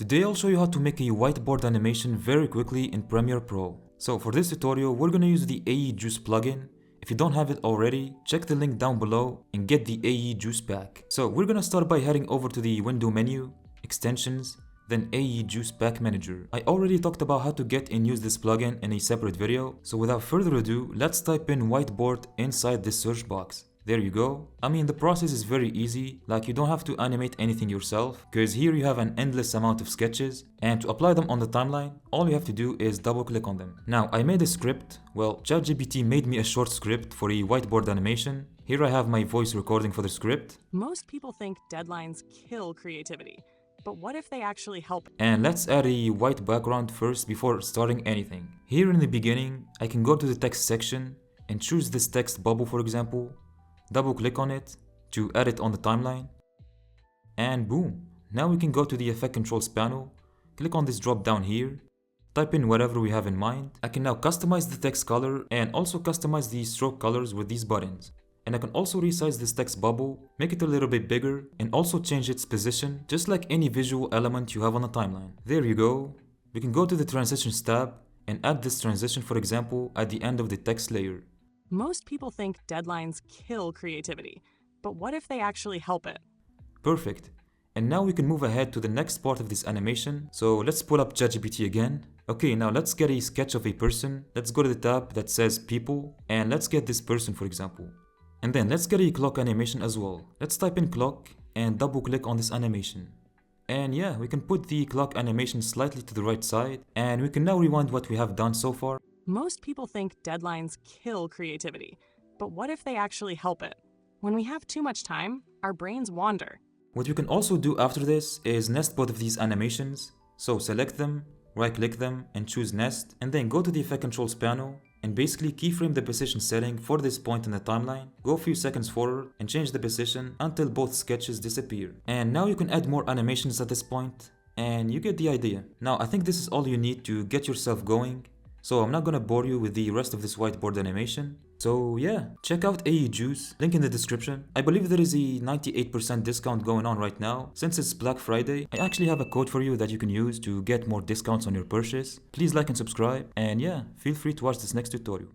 Today I'll show you how to make a whiteboard animation very quickly in Premiere Pro. So for this tutorial, we're gonna use the aejuice plugin. If you don't have it already, check the link down below and get the aejuice pack. So we're gonna start by heading over to the window menu, extensions, then aejuice pack manager. I already talked about how to get and use this plugin in a separate video, so without further ado, let's type in whiteboard inside this search box. There you go. I mean, the process is very easy, like you don't have to animate anything yourself, because here you have an endless amount of sketches, and to apply them on the timeline, all you have to do is double click on them. Now, I made a script. Well, ChatGPT made me a short script for a whiteboard animation. Here I have my voice recording for the script. Most people think deadlines kill creativity, but what if they actually help? And let's add a white background first before starting anything. Here in the beginning, I can go to the text section and choose this text bubble, for example. Double click on it to add it on the timeline, and boom, now we can go to the effect controls panel, click on this drop down here, type in whatever we have in mind. I can now customize the text color and also customize the stroke colors with these buttons. And I can also resize this text bubble, make it a little bit bigger, and also change its position, just like any visual element you have on a timeline. There you go. We can go to the transitions tab and add this transition, for example, at the end of the text layer. Most people think deadlines kill creativity, but what if they actually help it? Perfect. And now we can move ahead to the next part of this animation. So let's pull up ChatGPT again. Okay, now let's get a sketch of a person. Let's go to the tab that says people, and let's get this person, for example. And then let's get a clock animation as well. Let's type in clock and double click on this animation. And yeah, we can put the clock animation slightly to the right side, and we can now rewind what we have done so far. Most people think deadlines kill creativity, but what if they actually help it? When we have too much time, our brains wander. What you can also do after this is nest both of these animations. So select them, right click them and choose nest, and then go to the effect controls panel and basically keyframe the position setting for this point in the timeline, go a few seconds forward and change the position until both sketches disappear. And now you can add more animations at this point, and you get the idea. Now I think this is all you need to get yourself going. So I'm not gonna bore you with the rest of this whiteboard animation. So yeah, check out aejuice, link in the description. I believe there is a 98% discount going on right now. Since it's Black Friday, I actually have a code for you that you can use to get more discounts on your purchase. Please like and subscribe, and yeah, feel free to watch this next tutorial.